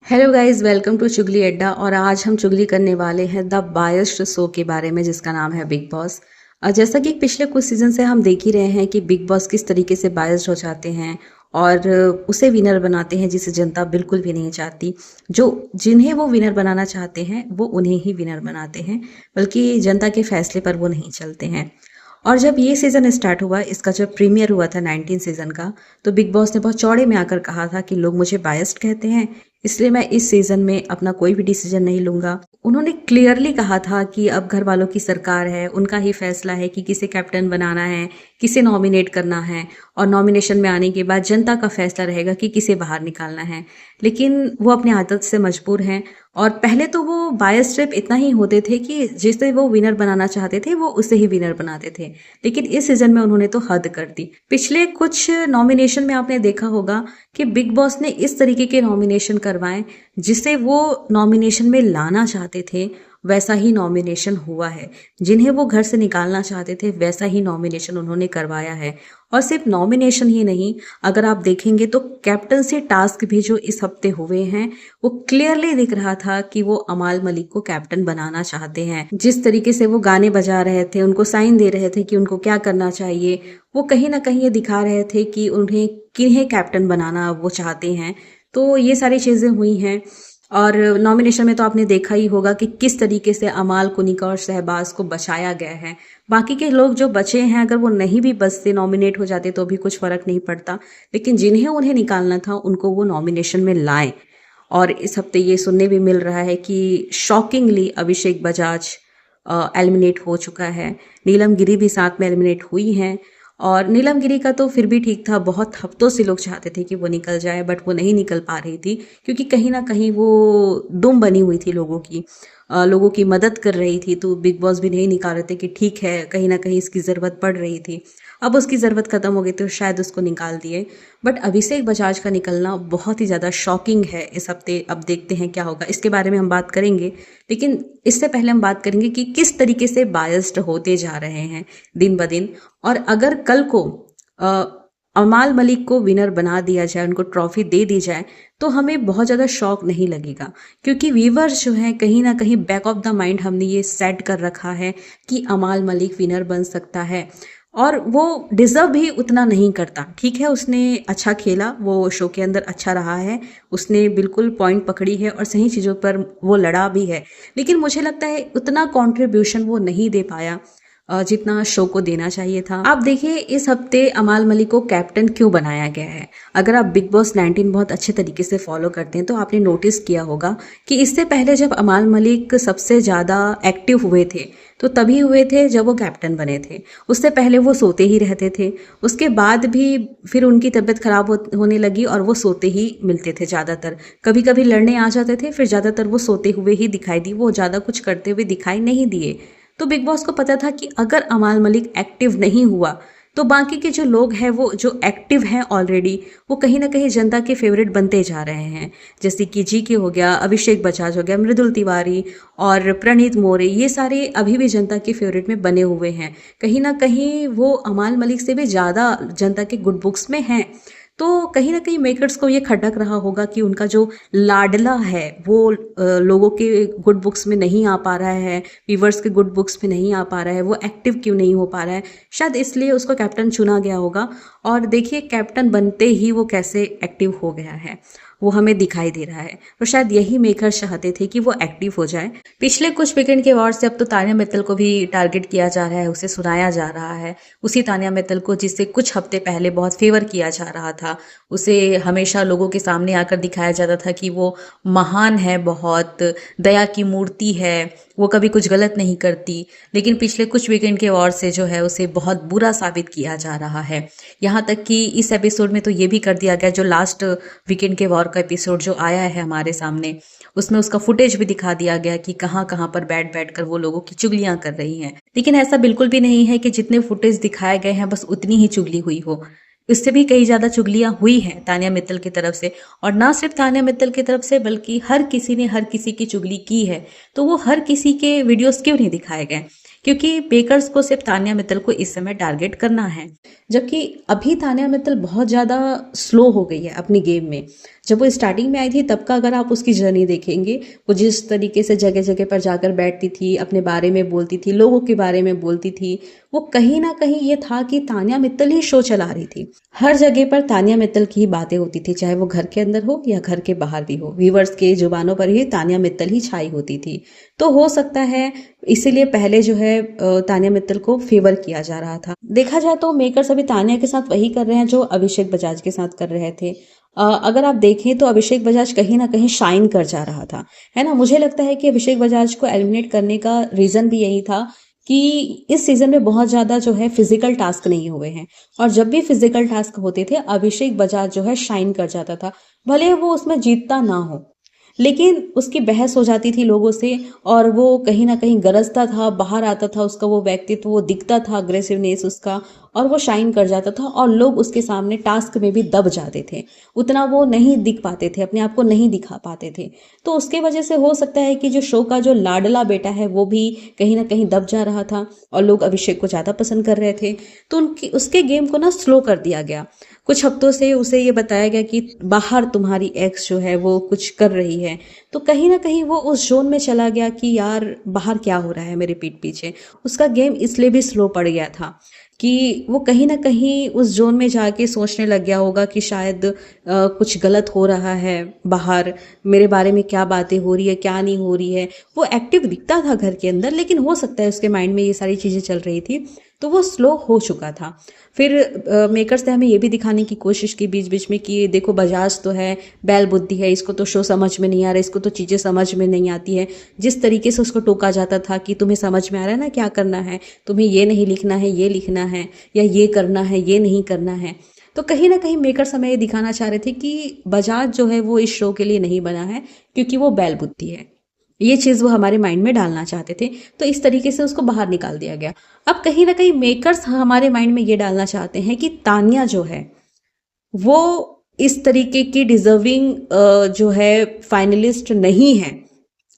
Hello guys, welcome to चुगली अड्डा। और आज हम चुगली करने वाले हैं द बायस्ड शो के बारे में, जिसका नाम है बिग बॉस। जैसा कि पिछले कुछ सीजन से हम देख ही रहे हैं कि बिग बॉस किस तरीके से बायस्ड हो जाते हैं और उसे विनर बनाते हैं जिसे जनता बिल्कुल भी नहीं चाहती। जो जिन्हें वो विनर बनाना चाहते हैं वो उन्हें ही विनर बनाते हैं, बल्कि जनता के फैसले पर वो नहीं चलते हैं। और जब ये सीज़न स्टार्ट हुआ, इसका जब प्रीमियर हुआ था 19 सीज़न का, तो बिग बॉस ने बहुत चौड़े में आकर कहा था कि लोग मुझे बायस्ड कहते हैं, इसलिए मैं इस सीज़न में अपना कोई भी डिसीजन नहीं लूँगा। उन्होंने क्लियरली कहा था कि अब घर वालों की सरकार है, उनका ही फैसला है कि किसे कैप्टन बनाना है, किसे नॉमिनेट करना है, और नॉमिनेशन में आने के बाद जनता का फैसला रहेगा कि किसे बाहर निकालना है। लेकिन वो अपनी आदत से मजबूर हैं। और पहले तो वो बायस ट्रिप इतना ही होते थे कि जिसे वो विनर बनाना चाहते थे वो उसे ही विनर बनाते थे, लेकिन इस सीजन में उन्होंने तो हद कर दी। पिछले कुछ नॉमिनेशन में आपने देखा होगा कि बिग बॉस ने इस तरीके के नॉमिनेशन करवाए जिसे वो नॉमिनेशन में लाना चाहते थे, वैसा ही नॉमिनेशन हुआ है। जिन्हें वो घर से निकालना चाहते थे वैसा ही नॉमिनेशन उन्होंने करवाया है। और सिर्फ नॉमिनेशन ही नहीं, अगर आप देखेंगे तो कैप्टनसी टास्क भी जो इस हफ्ते हुए हैं वो क्लियरली दिख रहा था कि वो अमाल मलिक को कैप्टन बनाना चाहते हैं। जिस तरीके से वो गाने बजा रहे थे, उनको साइन दे रहे थे कि उनको क्या करना चाहिए, वो कहीं ना कहीं ये दिखा रहे थे कि उन्हें किन्हें कैप्टन बनाना वो चाहते हैं। तो ये सारी चीज़ें हुई हैं। और नॉमिनेशन में तो आपने देखा ही होगा कि किस तरीके से अमाल, कुनिका और शहबाज को बचाया गया है। बाकी के लोग जो बचे हैं, अगर वो नहीं भी बचते, नॉमिनेट हो जाते, तो भी कुछ फर्क नहीं पड़ता, लेकिन जिन्हें उन्हें निकालना था उनको वो नॉमिनेशन में लाएं। और इस हफ्ते ये सुनने भी मिल रहा है कि शॉकिंगली अभिषेक बजाज एलिमिनेट हो चुका है। नीलम गिरी भी साथ में एलिमिनेट हुई हैं। और नीलम गिरी का तो फिर भी ठीक था, बहुत हफ्तों से लोग चाहते थे कि वो निकल जाए, बट वो नहीं निकल पा रही थी क्योंकि कहीं ना कहीं वो दुम बनी हुई थी लोगों की, लोगों की मदद कर रही थी। तो बिग बॉस भी नहीं निकाल रहे थे कि ठीक है, कहीं ना कहीं इसकी ज़रूरत पड़ रही थी। अब उसकी ज़रूरत ख़त्म हो गई तो शायद उसको निकाल दिए। बट अभिषेक बजाज का निकलना बहुत ही ज़्यादा शॉकिंग है इस हफ्ते। अब देखते हैं क्या होगा, इसके बारे में हम बात करेंगे। लेकिन इससे पहले हम बात करेंगे कि किस तरीके से बायस्ड होते जा रहे हैं दिन ब दिन। और अगर कल को अमाल मलिक को विनर बना दिया जाए, उनको ट्रॉफी दे दी जाए, तो हमें बहुत ज़्यादा शौक नहीं लगेगा, क्योंकि व्यूवर्स जो हैं कहीं ना कहीं बैक ऑफ द माइंड हमने ये सेट कर रखा है कि अमाल मलिक विनर बन सकता है। और वो डिज़र्व भी उतना नहीं करता। ठीक है, उसने अच्छा खेला, वो शो के अंदर अच्छा रहा है, उसने बिल्कुल पॉइंट पकड़ी है और सही चीज़ों पर वो लड़ा भी है, लेकिन मुझे लगता है उतना कंट्रीब्यूशन वो नहीं दे पाया जितना शो को देना चाहिए था। आप देखिए, इस हफ्ते अमाल मलिक को कैप्टन क्यों बनाया गया है। अगर आप बिग बॉस 19 बहुत अच्छे तरीके से फॉलो करते हैं तो आपने नोटिस किया होगा कि इससे पहले जब अमाल मलिक सबसे ज़्यादा एक्टिव हुए थे तो तभी हुए थे जब वो कैप्टन बने थे। उससे पहले वो सोते ही रहते थे, उसके बाद भी फिर उनकी तबीयत खराब होने लगी और वो सोते ही मिलते थे ज़्यादातर। कभी कभी लड़ने आ जाते थे, फिर ज़्यादातर वो सोते हुए ही दिखाई दी, वो ज़्यादा कुछ करते हुए दिखाई नहीं दिए। तो बिग बॉस को पता था कि अगर अमाल मलिक एक्टिव नहीं हुआ तो बाकी के जो लोग हैं, वो जो एक्टिव हैं ऑलरेडी, वो कहीं ना कहीं जनता के फेवरेट बनते जा रहे हैं। जैसे कि जीके हो गया, अभिषेक बजाज हो गया, मृदुल तिवारी और प्रणीत मोरे, ये सारे अभी भी जनता के फेवरेट में बने हुए हैं। कहीं ना कहीं वो अमाल मलिक से भी ज़्यादा जनता के गुड बुक्स में हैं। तो कहीं ना कहीं मेकर्स को ये खटक रहा होगा कि उनका जो लाडला है वो लोगों के गुड बुक्स में नहीं आ पा रहा है, व्यूवर्स के गुड बुक्स में नहीं आ पा रहा है, वो एक्टिव क्यों नहीं हो पा रहा है। शायद इसलिए उसको कैप्टन चुना गया होगा। और देखिए, कैप्टन बनते ही वो कैसे एक्टिव हो गया है, वो हमें दिखाई दे रहा है। तो शायद यही मेकर चाहते थे कि वो एक्टिव हो जाए। पिछले कुछ वीकेंड के वॉर से अब तो तान्या मित्तल को भी टारगेट किया जा रहा है, उसे सुनाया जा रहा है। उसी तान्या मित्तल को जिससे कुछ हफ्ते पहले बहुत फेवर किया जा रहा था, उसे हमेशा लोगों के सामने आकर दिखाया जाता था कि वो महान है, बहुत दया की मूर्ति है, वो कभी कुछ गलत नहीं करती। लेकिन पिछले कुछ वीकेंड के वॉर से जो है उसे बहुत बुरा साबित किया जा रहा है। यहाँ तक कि इस एपिसोड में तो ये भी कर दिया गया, जो लास्ट वीकेंड के वॉर का एपिसोड जो आया है हमारे सामने, उसमें उसका फुटेज भी दिखा दिया गया कि कहाँ कहाँ पर बैठ कर वो लोगों की चुगलियां कर रही हैं। लेकिन ऐसा बिल्कुल भी नहीं है कि जितने फुटेज दिखाए गए हैं बस उतनी ही चुगली हुई हो। इससे भी कई ज़्यादा चुगलियां हुई हैं तान्या मित्तल की तरफ से। और ना सिर्फ तान्या मित्तल की तरफ से, बल्कि हर किसी ने हर किसी की चुगली की है। तो वो हर किसी के वीडियोस क्यों नहीं दिखाए गए? क्योंकि बेकर्स को सिर्फ तान्या मित्तल को इस समय टारगेट करना है। जबकि अभी तान्या मित्तल बहुत ज़्यादा स्लो हो गई है अपनी गेम में। जब वो स्टार्टिंग में आई थी तब का अगर आप उसकी जर्नी देखेंगे, वो जिस तरीके से जगह जगह पर जाकर बैठती थी, अपने बारे में बोलती थी, लोगों के बारे में बोलती थी, वो कहीं ना कहीं ये था कि तान्या मित्तल ही शो चला रही थी। हर जगह पर तान्या मित्तल की ही बातें होती थी, चाहे वो घर के अंदर हो या घर के बाहर भी हो, व्यूवर्स के जुबानों पर ही तान्या मित्तल ही छाई होती थी। तो हो सकता है इसीलिए पहले जो है तान्या मित्तल को फेवर किया जा रहा था। देखा जाए तो मेकर्स अभी तान्या के साथ वही कर रहे हैं जो अभिषेक बजाज के साथ कर रहे थे। अगर आप देखें तो अभिषेक बजाज कहीं ना कहीं शाइन कर जा रहा था, है ना। मुझे लगता है कि अभिषेक बजाज को एलिमिनेट करने का रीजन भी यही था कि इस सीजन में बहुत ज्यादा जो है फिजिकल टास्क नहीं हुए हैं, और जब भी फिजिकल टास्क होते थे अभिषेक बजाज जो है शाइन कर जाता था। भले वो उसमें जीतता ना हो, लेकिन उसकी बहस हो जाती थी लोगों से, और वो कहीं ना कहीं गरजता था, बाहर आता था उसका वो व्यक्तित्व, वो दिखता था अग्रेसिवनेस उसका, और वो शाइन कर जाता था, और लोग उसके सामने टास्क में भी दब जाते थे, उतना वो नहीं दिख पाते थे, अपने आप को नहीं दिखा पाते थे। तो उसके वजह से हो सकता है कि जो शो का जो लाडला बेटा है वो भी कहीं ना कहीं दब जा रहा था, और लोग अभिषेक को ज़्यादा पसंद कर रहे थे। तो उनकी उसके गेम को ना स्लो कर दिया गया। कुछ हफ्तों से उसे ये बताया गया कि बाहर तुम्हारी एक्स जो है वो कुछ कर रही है, तो कहीं ना कहीं वो उस जोन में चला गया कि यार बाहर क्या हो रहा है मेरे पीठ पीछे। उसका गेम इसलिए भी स्लो पड़ गया था कि वो कहीं ना कहीं उस जोन में जाके सोचने लग गया होगा कि शायद कुछ गलत हो रहा है बाहर, मेरे बारे में क्या बातें हो रही है क्या नहीं हो रही है। वो एक्टिव दिखता था घर के अंदर, लेकिन हो सकता है उसके माइंड में ये सारी चीज़ें चल रही थी, तो वो स्लो हो चुका था। फिर मेकर्स ने हमें ये भी दिखाने की कोशिश की बीच बीच में कि देखो बजाज तो है, बैल बुद्धि है, इसको तो शो समझ में नहीं आ रहा, इसको तो चीज़ें समझ में नहीं आती है। जिस तरीके से उसको टोका जाता था कि तुम्हें समझ में आ रहा है ना क्या करना है, तुम्हें ये नहीं लिखना है ये लिखना है, या ये करना है ये नहीं करना है। तो कहीं ना कहीं मेकर्स हमें ये दिखाना चाह रहे थे कि बजाज जो है वो इस शो के लिए नहीं बना है, क्योंकि वो बैल बुद्धि है। ये चीज़ वो हमारे माइंड में डालना चाहते थे, तो इस तरीके से उसको बाहर निकाल दिया गया। अब कहीं ना कहीं मेकर्स हमारे माइंड में ये डालना चाहते हैं कि तान्या जो है वो इस तरीके की डिजर्विंग जो है फाइनलिस्ट नहीं है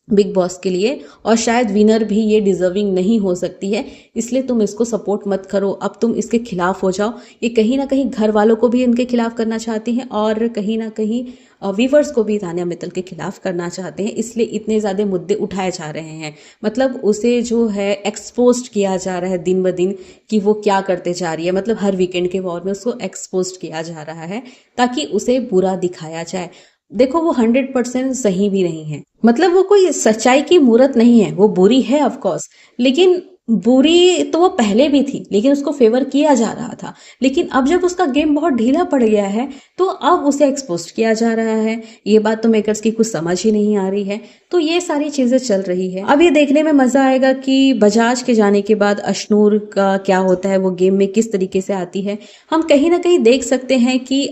बिग बॉस के लिए, और शायद विनर भी ये डिजर्विंग नहीं हो सकती है, इसलिए तुम इसको सपोर्ट मत करो, अब तुम इसके खिलाफ हो जाओ। ये कहीं ना कहीं घर वालों को भी इनके खिलाफ करना चाहती हैं, और कहीं ना कहीं व्यूवर्स को भी तान्या मित्तल के खिलाफ करना चाहते हैं, इसलिए इतने ज़्यादा मुद्दे उठाए जा रहे हैं। मतलब उसे जो है एक्सपोज किया जा रहा है दिन ब दिन कि वो क्या करते जा रही है, मतलब हर वीकेंड के वॉर में उसको एक्सपोज किया जा रहा है ताकि उसे बुरा दिखाया जाए। देखो वो 100% सही भी नहीं है, मतलब वो कोई सच्चाई की मूरत नहीं है, वो बुरी है ऑफ कोर्स, लेकिन बुरी तो वो पहले भी थी, लेकिन उसको फेवर किया जा रहा था। लेकिन अब जब उसका गेम बहुत ढीला पड़ गया है तो अब उसे एक्सपोज किया जा रहा है। ये बात तो मेकर्स की कुछ समझ ही नहीं आ रही है। तो ये सारी चीजें चल रही है। अब ये देखने में मजा आएगा कि बजाज के जाने के बाद अशनूर का क्या होता है, वो गेम में किस तरीके से आती है। हम कहीं ना कहीं देख सकते हैं कि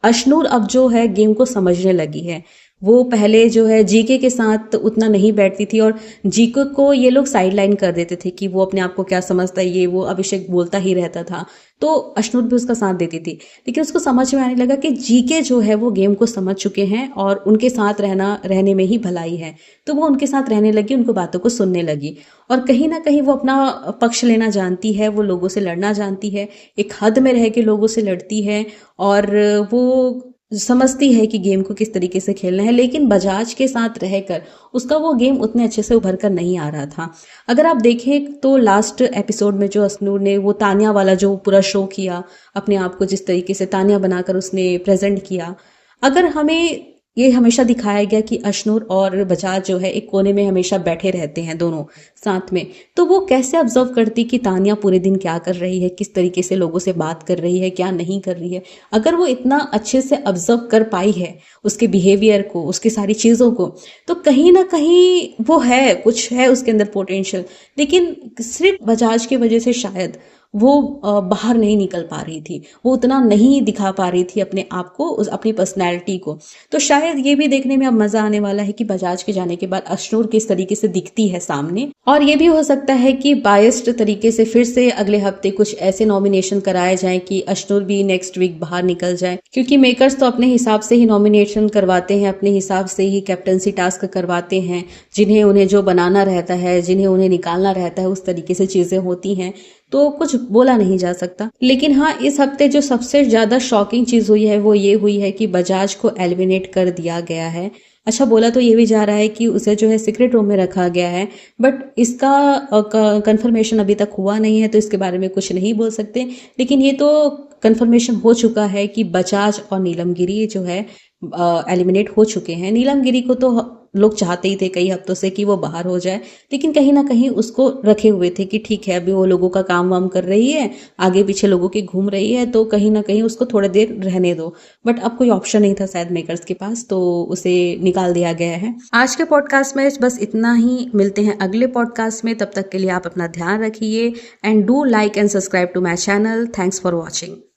अशनूर अब जो है गेम को समझने लगी है। वो पहले जो है जीके के साथ उतना नहीं बैठती थी, और जीके को ये लोग साइडलाइन कर देते थे कि वो अपने आप को क्या समझता है, ये वो अभिषेक बोलता ही रहता था, तो अशनूर भी उसका साथ देती थी। लेकिन उसको समझ में आने लगा कि जीके जो है वो गेम को समझ चुके हैं और उनके साथ रहने में ही भलाई है, तो वो उनके साथ रहने लगी, उनको बातों को सुनने लगी, और कहीं ना कहीं वो अपना पक्ष लेना जानती है, वो लोगों से लड़ना जानती है, एक हद में रह के लोगों से लड़ती है, और वो समझती है कि गेम को किस तरीके से खेलना है। लेकिन बजाज के साथ रहकर उसका वो गेम उतने अच्छे से उभर कर नहीं आ रहा था। अगर आप देखें तो लास्ट एपिसोड में जो अशनूर ने वो तान्या वाला जो पूरा शो किया, अपने आप को जिस तरीके से तान्या बनाकर उसने प्रेजेंट किया, अगर हमें ये हमेशा दिखाया गया कि अशनूर और बजाज जो है एक कोने में हमेशा बैठे रहते हैं दोनों साथ में, तो वो कैसे ऑब्जर्व करती कि तान्या पूरे दिन क्या कर रही है, किस तरीके से लोगों से बात कर रही है, क्या नहीं कर रही है। अगर वो इतना अच्छे से ऑब्जर्व कर पाई है उसके बिहेवियर को, उसकी सारी चीज़ों को, तो कहीं ना कहीं वो है, कुछ है उसके अंदर पोटेंशियल। लेकिन सिर्फ बजाज की वजह से शायद वो बाहर नहीं निकल पा रही थी, वो उतना नहीं दिखा पा रही थी अपने आप को, अपनी पर्सनैलिटी को। तो शायद ये भी देखने में अब मजा आने वाला है कि बजाज के जाने के बाद अशनूर किस तरीके से दिखती है सामने। और ये भी हो सकता है कि बायस्ड तरीके से फिर से अगले हफ्ते कुछ ऐसे नॉमिनेशन कराए जाएं कि अशनूर भी नेक्स्ट वीक बाहर निकल जाए, क्योंकि मेकर्स तो अपने हिसाब से ही नॉमिनेशन करवाते हैं, अपने हिसाब से ही कैप्टनसी टास्क करवाते हैं, जिन्हें उन्हें जो बनाना रहता है, जिन्हें उन्हें निकालना रहता है, उस तरीके से चीजें होती हैं। तो कुछ बोला नहीं जा सकता। लेकिन हाँ, इस हफ्ते जो सबसे ज़्यादा शॉकिंग चीज़ हुई है वो ये हुई है कि बजाज को एलिमिनेट कर दिया गया है। अच्छा, बोला तो ये भी जा रहा है कि उसे जो है सीक्रेट रूम में रखा गया है, बट इसका कंफर्मेशन अभी तक हुआ नहीं है, तो इसके बारे में कुछ नहीं बोल सकते। लेकिन ये तो कंफर्मेशन हो चुका है कि बजाज और नीलम गिरी जो है एलिमिनेट हो चुके हैं। नीलम गिरी को तो लोग चाहते ही थे कई हफ्तों से कि वो बाहर हो जाए, लेकिन कहीं ना कहीं उसको रखे हुए थे कि ठीक है, अभी वो लोगों का काम वाम कर रही है, आगे पीछे लोगों की घूम रही है, तो कहीं ना कहीं उसको थोड़ा देर रहने दो। बट अब कोई ऑप्शन नहीं था शायद मेकर्स के पास, तो उसे निकाल दिया गया है। आज के पॉडकास्ट में बस इतना ही। मिलते हैं अगले पॉडकास्ट में, तब तक के लिए आप अपना ध्यान रखिए and do like and subscribe to my channel. Thanks for watching.